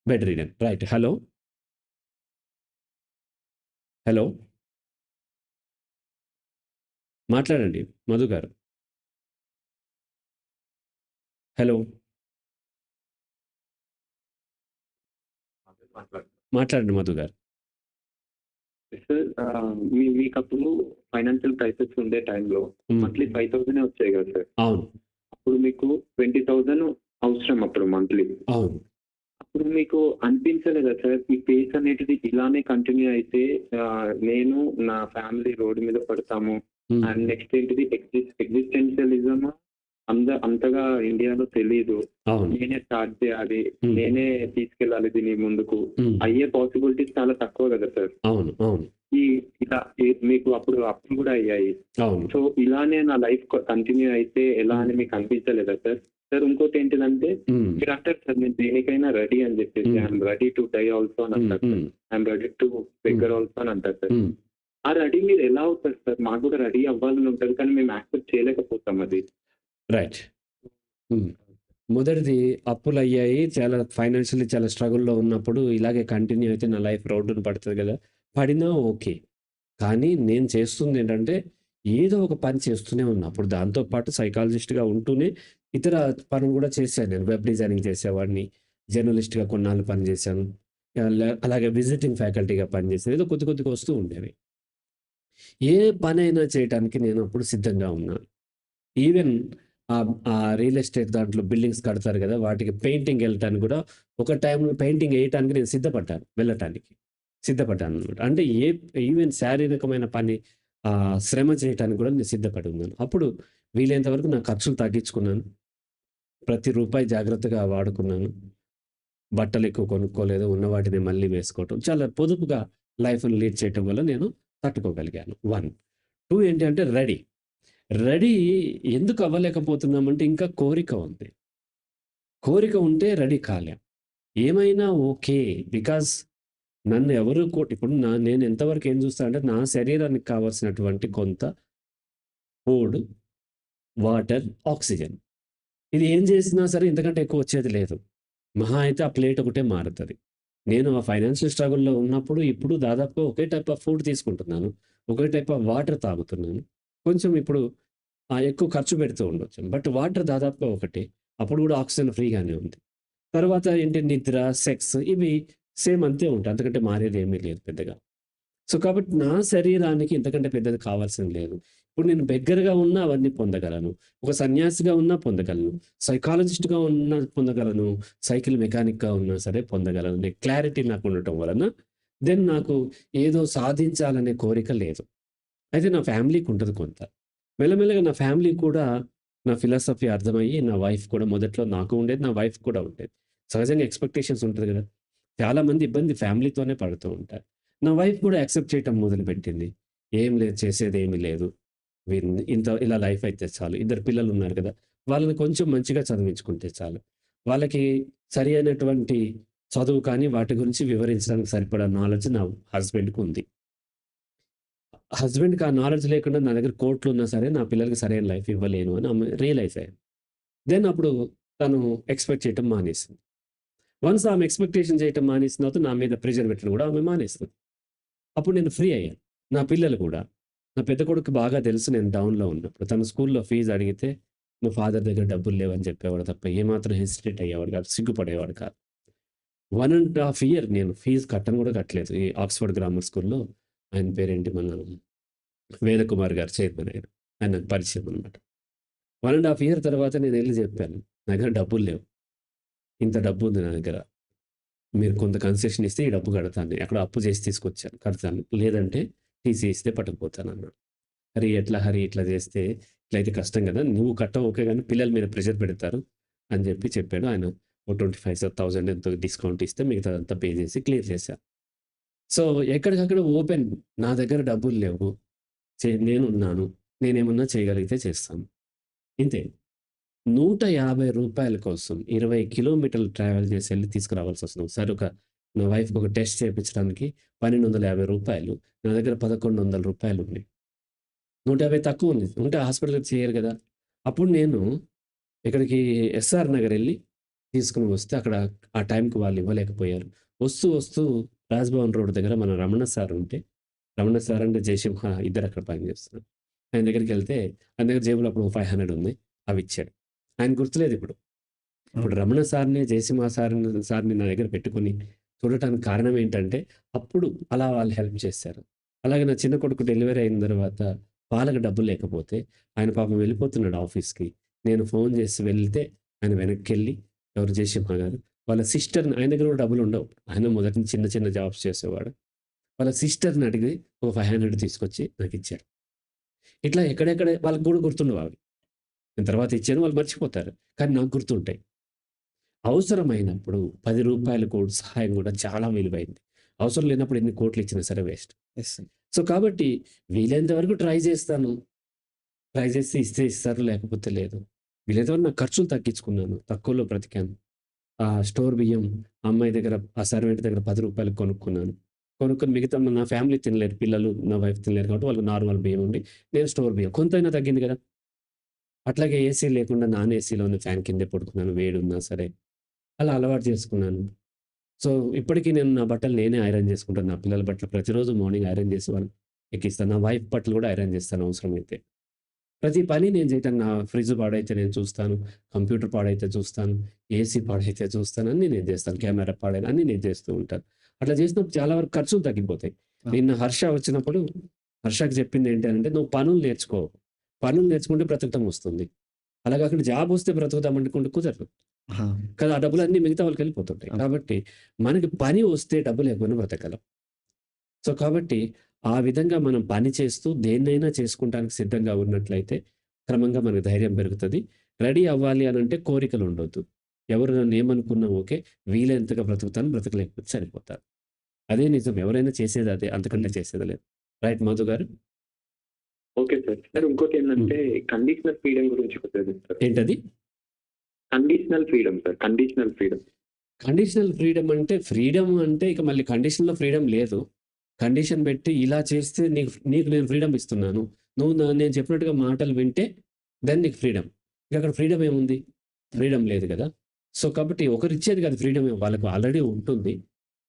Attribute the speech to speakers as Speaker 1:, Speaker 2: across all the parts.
Speaker 1: Bed ridden. Right. Hello. Hello. మాట్లాడండి మధు గారు. Hello.
Speaker 2: మాట్లాడు.
Speaker 1: మాట్లాడండి మధు గారు.
Speaker 2: సార్ మీకప్పుడు ఫైనాన్షియల్ క్రైసిస్ ఉండే టైంలో
Speaker 1: హ్మ్.
Speaker 2: మంత్లీ 5,000 వచ్చాయి కదా సార్.
Speaker 1: అవును.
Speaker 2: అప్పుడు మీకు 20,000 అవసరం అప్పుడు మంత్లీ.
Speaker 1: అవును.
Speaker 2: అప్పుడు మీకు అనిపించలేదా సార్ ఈ పేస్ అనేటిది ఇలానే కంటిన్యూ అయితే నేను నా ఫ్యామిలీ రోడ్డు మీద పడతాము.
Speaker 1: హ్మ్.
Speaker 2: అండ్ నెక్స్ట్ ఏంటిది ఎగ్జిస్టెన్షియలిజం అంతగా ఇండియాలో తెలీదు.
Speaker 1: అవును.
Speaker 2: నేనే స్టార్ట్ చేయాలి.
Speaker 1: హ్మ్.
Speaker 2: నేనే తీసుకెళ్ళాలి దీన్ని ముందుకు.
Speaker 1: హ్మ్.
Speaker 2: అయ్యే పాసిబిలిటీస్ చాలా తక్కువ కదా సార్.
Speaker 1: అవును. అవును.
Speaker 2: ఇలా మీకు అప్పుడు అప్పులు కూడా అయ్యాయి.
Speaker 1: అవును.
Speaker 2: సో, ఇలానే నా లైఫ్ కంటిన్యూ అయితే ఎలా అని మీకు అనిపించలేదా సార్? సార్ ఇంకోటేంటిదంటే
Speaker 1: హ్మ్.
Speaker 2: మీరంటారు సార్ నేను దేనికైనా రెడీ అని చెప్పేసి.
Speaker 1: హ్మ్.
Speaker 2: I'm ready to die also అని
Speaker 1: హ్మ్.
Speaker 2: అంటారు సార్.
Speaker 1: హ్మ్.
Speaker 2: I'm ready to beggar also అని అంటారు సార్.
Speaker 1: హ్మ్.
Speaker 2: ఆ రెడీ మీరు ఎలా అవుతారు సార్? మాకు కూడా రెడీ అవ్వాలని ఉంటది. కానీ మేము యాక్సెప్ట్ చేయలేకపోతాం అది.
Speaker 1: రైట్. హ్మ్. మొదటిది అప్పులయ్యాయి. చాలా ఫైనాన్షియల్లీ చాలా స్ట్రగుల్‌లో ఉన్నప్పుడు ఇలాగే కంటిన్యూ అయితే నా లైఫ్ రోడ్డున పడతది గదా! పడినా ఓకే. కానీ నేను చేస్తుందేంటంటే ఏదో ఒక పని చేస్తూనే ఉన్నా. అప్పుడు దాంతో పాటు సైకాలజిస్ట్‌గా ఉంటూనే ఇతర పనులు గూడా చేశాను నేను. వెబ్ డిజైనింగ్ చేసేవాడిని. జర్నలిస్ట్‌గా కొన్నాళ్ళు పనిజేశాను. అలాగే విజిటింగ్ ఫ్యాకల్టీగా పనిజేశాను. ఏదో కొద్ది కొద్దిగా వస్తూ ఉండేవి. ఏ పనైనా చేయటానికి నేను అప్పుడు సిద్ధంగా ఉన్నాను. ఈవెన్ రియల్ ఎస్టేట్ దాంట్లో బిల్డింగ్స్ కడతారు గదా! వాటికి పెయింటింగ్ ఎళ్ళటానికి గూడా ఒక టైంలో పెయింటింగ్ ఎయటానికి నేను సిద్ధపడ్డాను వెళ్ళటానికి. సిద్ధపడ్డాననమాట. అంటే ఈవెన్ శారీరకమైన పని శ్రమ చేయటానికి గూడా నేను సిద్ధపడి ఉన్నాను. అప్పుడు వీలైనంత వరకు నా ఖర్చులు తగ్గించుకున్నాను. ప్రతి రూపాయి జాగ్రత్తగా వాడుకున్నాను. బట్టలెక్కువ కొనుక్కోలేదు. ఉన్న వాటిని మళ్ళీ వేసుకోవటం. చాలా పొదుపుగా లైఫ్‌ని లీడ్ చేయటం వల్ల నేను తట్టుకోగలిగాను. 1. 2 ఏంటి అంటే రెడీ. రెడీ ఎందుకు అవ్వలేకపోతున్నామంటే ఇంకా కోరిక ఉంది. కోరిక ఉంటే రెడీ కాలేం. ఏమైనా ఓకే. బికాజ్ నన్ను ఎవరు ఇప్పుడు నేను ఎంతవరకు ఏం చూస్తానంటే నా శరీరానికి కావాల్సినటువంటి కొంత ఫుడ్, వాటర్, ఆక్సిజన్. ఇది ఏం చేసినా సరే ఇంతకంటే ఎక్కువ వచ్చేది లేదు. మహా అయితే ఆ ప్లేట్ ఒకటే మారుతది. నేను ఆ ఫైనాన్షియల్ స్ట్రగుల్‌లో ఉన్నప్పుడు, ఇప్పుడు దాదాపుగా ఒకే టైప్ ఆఫ్ ఫుడ్ తీసుకుంటున్నాను. ఒకే టైప్ ఆఫ్ వాటర్ తాగుతున్నాను. కొంచెం ఇప్పుడు ఎక్కువ ఖర్చు పెడుతూ ఉండొచ్చు. బట్ వాటర్ దాదాపుగా ఒకటే. అప్పుడు కూడా ఆక్సిజన్ ఫ్రీగానే ఉంది. తర్వాత ఏంటి నిద్ర, సెక్స్ ఇవి సేమ్ అంతే ఉంటాయి. అంతకంటే మారేదేమీ లేదు పెద్దగా. సో, కాబట్టి నా శరీరానికి ఇంతకంటే పెద్దది కావాల్సింది లేదు. ఇప్పుడు నేను బెగ్గరగా ఉన్నా అవన్నీ పొందగలను. ఒక సన్యాసిగా ఉన్నా పొందగలను. సైకాలజిస్ట్‌గా ఉన్నా పొందగలను. సైకిల్ మెకానిక్‌గా ఉన్నా సరే పొందగలను. అనే క్లారిటీ నాకుండటం వలన నాకు ఏదో సాధించాలనే కోరిక లేదు. అయితే నా ఫ్యామిలీకుంటది కొంత. మెల్లమెల్లగా నా ఫ్యామిలీ కూడా నా ఫిలాసఫీ అర్థమయ్యి, నా వైఫ్ కూడా మొదట్లో నాకు ఉండేది, నా వైఫ్‌కి కూడా ఉండేది. సహజంగా ఎక్స్‌పెక్టేషన్స్ ఉంటది గదా! చాలామంది ఇబ్బంది ఫ్యామిలీతోనే పడుతూ ఉంటారు. నా వైఫ్ కూడా యాక్సెప్ట్ చేయటం మొదలుపెట్టింది. ఏం లేదు చేసేదేమీ లేదు. ఇలా లైఫ్ అయితే చాలు. ఇద్దరు పిల్లలున్నారు కదా! వాళ్ళని కొంచెం మంచిగా చదివించుకుంటే చాలు. వాళ్ళకి సరి అయినటువంటి చదువు కానీ, వాటి గురించి వివరించడానికి సరిపడా నాలెడ్జ్ నా హస్బెండ్‌కుంది. హస్బెండ్‌కి ఆ నాలెడ్జ్ లేకుండా నా దగ్గర కోట్లున్నా సరే, నా పిల్లలకి సరైన లైఫ్ ఇవ్వలేను అని ఆమె రియలైజ్ అయ్యింది. అప్పుడు తను ఎక్స్‌పెక్ట్ చేయటం మానేసింది. వన్స్ ఆమె ఎక్స్‌పెక్టేషన్ చేయటం మానేసిన తర్వాత నా మీద ప్రెషర్ పెట్టడం కూడా ఆమె మానేస్తది. అప్పుడు నేను ఫ్రీ అయ్యాను. నా పిల్లలు కూడా. నా పెద్ద కొడుక్కి బాగా తెలుసు నేను డౌన్‌లో ఉన్నప్పుడు. తను స్కూల్‌లో ఫీజ్ అడిగితే, "మా ఫాదర్ దగ్గర డబ్బులు లేవని" చెప్పేవాడు తప్ప ఏమాత్రం హెసిటేట్ అయ్యేవాడు కాదు. సిగ్గుపడేవాడు కాదు. 1 ½ ఇయర్ నేను ఫీజ్ కట్టను కూడా కట్టలేదు. ఈ ఆక్స్‌ఫర్డ్ గ్రామర్ స్కూల్‌లో ఆయన పేరేంటి మన వేదకుమార్ గారు చైర్మన్ ఆయన. ఆయన నాకు పరిచయం అన్నమాట. 1 ½ ఇయర్ తర్వాత నేనెళ్లి చెప్పాను. "నా దగ్గర డబ్బులు లేవు. ఇంత డబ్బుంది నా దగ్గర. మీరు కొంత కన్సెషన్ ఇస్తే ఈ డబ్బు కడతాను. ఎక్కడో అప్పు చేసి తీసుకొచ్చాను. కడతాను. లేదంటే టీసీ ఇస్తే పట్టుకుపోతానన్నాడు." "హరి ఎట్లా హరి ఇట్లా చేస్తే ఇట్లయితే కష్టం కదా! నువ్వు కట్టవు ఓకే గానీ పిల్లల మీద ప్రెషర్ పెడతారు" అని చెప్పాడు. ఆయన ఓ 25,000 ఎంతో డిస్కౌంట్ ఇస్తే మిగతాదంతా పే చేసి క్లియర్ చేశా. సో, ఎక్కడికక్కడ ఓపెన్. నా దగ్గర డబ్బులు లేవు. నేనున్నాను. నేనేమన్నా చేయగలిగితే చేస్తాను. ఇంతే. రూ. 150 కోసం 20 కిలోమీటర్లు ట్రావెల్ చేసి ఎళ్లి తీసుకురావాల్సొస్తుంది. ఒకసారి నా వైఫ్‌కి ఒక టెస్ట్ చేపించడానికి రూ. 1,250. నా దగ్గర రూ. 1,100 ఉన్నాయి. 150 తక్కువుంది. ఉంటే హాస్పిటల్‌కి చేయరు గదా! అప్పుడు నేను ఇక్కడికి ఎస్ఆర్ నగర్ ఎళ్లి తీసుకొని వస్తే అక్కడ ఆ టైంకి వాళ్ళు ఇవ్వలేకపోయారు. వస్తూ రాజ్‌భవన్ రోడ్ దగ్గర మన రమణ సార్ ఉంటే, రమణ సార్ అండ్ జయసింహ ఇద్దరు అక్కడ పనిచేస్తున్నారు. ఆయన దగ్గరికెళ్తే ఆయన దగ్గర జేబులో అప్పుడు 500 ఉంది. అవిచ్చాడు. ఆయనకు గుర్తులేదిప్పుడు. ఇప్పుడు
Speaker 3: ఓకే.
Speaker 1: రమణ సార్‌ని, జయసింహ సార్‌ని నా దగ్గర పెట్టుకొని చూడటానికి కారణం ఏంటంటే, అప్పుడు అలా వాళ్ళు హెల్ప్ చేశారు. అలాగే నా చిన్న కొడుకు డెలివరీ అయిన తర్వాత పాలకు డబ్బులు లేకపోతే, ఆయన పాపం వెళ్ళిపోతున్నాడు ఆఫీస్‌కి. నేను ఫోన్ చేసి వెళ్తే, ఆయన వెనక్కెళ్ళి ఎవరు జయసింహ గారు, వాళ్ళ సిస్టర్‌ని ఆయన దగ్గర కూడా డబ్బులుండవు. ఆయన మొదటి నుంచి చిన్న చిన్న జాబ్స్ చేసేవాడు. వాళ్ళ సిస్టర్‌ని అడిగి ఒక 500 తీసుకొచ్చి నాకిచ్చారు. ఇట్లా ఎక్కడెక్కడ వాళ్ళకి కూడా గుర్తుండవు అవి. నేను తర్వాత ఇచ్చాను వాళ్ళు మర్చిపోతారు. కానీ నాకు గుర్తుంటాయి. అవసరమైనప్పుడు రూ. 10 సహాయం కూడా చాలా విలువైంది. అవసరం లేనప్పుడు ఎన్ని కోట్లు ఇచ్చినా సరే వేస్ట్.
Speaker 3: యెస్.
Speaker 1: సో, కాబట్టి వీలైనంత వరకు ట్రై చేస్తాను. ట్రై చేస్తే ఇస్తే ఇస్తారు లేకపోతే లేదు. వీలైనంత వరకు నా ఖర్చులు తగ్గించుకున్నాను. తక్కువలో బ్రతికాను. స్టోర్ బియ్యం అమ్మాయి దగ్గర ఆ సర్వెంట్ దగ్గర రూ. 10 కొనుక్కున్నాను. కొనుక్కొని మిగతా నా ఫ్యామిలీ తినలేరు. పిల్లలు, నా వైఫ్ తినలేరు కాబట్టి వాళ్ళకి నార్మల్ బియ్యం ఉండి నేను స్టోర్ బియ్యం. కొంతైనా తగ్గింది కదా! అట్లాగే ఏసీ లేకుండా నాన్ ఏసీలోనే ఫ్యాన్ కిందే పడుకున్నాను వేడున్నా సరే. అలా అలవాటు చేసుకున్నాను. సో, ఇప్పటికి నేను నా బట్టలు నేనే ఐరన్ చేసుకుంటాను. నా పిల్లల బట్టలు ప్రతిరోజు మార్నింగ్ ఐరన్ చేసి వాళ్ళకి ఎక్కిస్తాను. నా వైఫ్ బట్టలు కూడా ఐరన్ చేస్తాను అవసరమైతే. ప్రతి పని నేను చేయటం నా ఫ్రిడ్జ్ పాడైతే నేను చూస్తాను. కంప్యూటర్ పాడైతే చూస్తాను. ఏసీ పాడైతే చూస్తాను. అన్నీ నేను చేస్తాను. కెమెరా పాడైన అన్నీ నేను చేస్తూ ఉంటాను. అట్లా చేసినప్పుడు చాలా వరకు ఖర్చులు తగ్గిపోతాయి.
Speaker 3: ఆ!
Speaker 1: నిన్న హర్ష వచ్చినప్పుడు హర్షకి చెప్పింది ఏంటి అనంటే, "నువ్వు పనులు నేర్చుకో. పనులు నేర్చుకుంటే బ్రతకటం వస్తుంది. అలా కాకుండా జాబ్ వస్తే బ్రతుకుతాం అనుకుంటే కుదరదు."
Speaker 3: ఆ!
Speaker 1: కదా! ఆ డబ్బులన్నీ మిగతా వాళ్ళకెళ్ళిపోతుంటాయి.
Speaker 3: అవును.
Speaker 1: కాబట్టి మనకి పని వస్తే డబ్బు లేకపోయినా బ్రతకగలం. సో, కాబట్టి ఆ విధంగా మనం పని చేస్తూ దేన్నైనా చేసుకుంటానికి సిద్ధంగా ఉన్నట్లయితే క్రమంగా మనకు ధైర్యం పెరుగుతది. రెడీ అవ్వాలి అనంటే కోరికలుండొద్దు. ఎవరు నన్నేమనుకున్నా ఓకే. వీలైనంతగా బ్రతుకుతాను. బ్రతకలేకపోతే సరిపోతాను. అదే నిజం. ఎవరైనా చేసేది అదే. అంతకంటే చేసేది లేదు. రైట్ మధు గారు?
Speaker 2: Okay sir. సార్
Speaker 1: హ్మ్.
Speaker 2: ఇంకోటేంటంటే కండిషనల్ ఫ్రీడమ్ గురించి కొద్దిగా చెప్తారా?
Speaker 1: ఏంటది?
Speaker 2: Conditional freedom sir. Conditional freedom.
Speaker 1: Conditional freedom అంటే, ఫ్రీడమ్ అంటే ఇక మళ్ళీ కండిషన్‌లో ఫ్రీడమ్ లేదు. కండిషన్ పెట్టి ఇలా చేస్తే నీకు నేను ఫ్రీడమ్ ఇస్తున్నాను. నువ్వు నేను చెప్పినట్టుగా మాటలు వింటే దెన్ నీకు ఫ్రీడమ్. ఇక అక్కడ ఫ్రీడమ్ ఏముంది? ఫ్రీడమ్ లేదు గదా! సో, కాబట్టి ఒకరిచ్చేది కాదు ఫ్రీడమ్ వాళ్ళకి ఆల్రెడీ ఉంటుంది.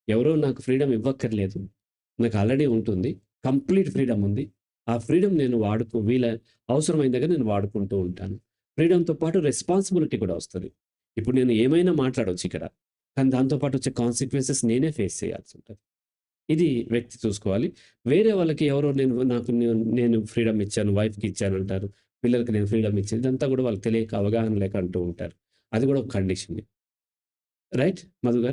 Speaker 1: ఎవరో నాకు ఫ్రీడమ్ ఇవ్వక్కర్లేదు. నాకు ఆల్రెడీ ఉంటుంది. కంప్లీట్ ఫ్రీడమ్ ఉంది. ఆ ఫ్రీడమ్ నేను అవసరమైన దగ్గర నేను వాడుకుంటూ ఉంటాను. ఫ్రీడమ్‌తో పాటు రెస్పాన్సిబిలిటీ కూడా వస్తది. ఇప్పుడు నేను ఏమైనా మాట్లాడొచ్చు ఇక్కడ. కానీ దాంతో పాటు వచ్చే కాన్సిక్వెన్సెస్ నేనే ఫేస్ చేయాల్సుంటది. ఇది వ్యక్తి చూసుకోవాలి. వేరే వాళ్ళకి ఎవరో నేను ఫ్రీడమ్ ఇచ్చాను, వైఫ్‌కి ఇచ్చానంటారు. పిల్లలకి నేను ఫ్రీడమ్ ఇచ్చాను. ఇదంతా కూడా వాళ్ళకి తెలియక అవగాహన లేక అంటూ ఉంటారు. అది కూడా ఒక కండిషనే. రైట్ మధు గారు?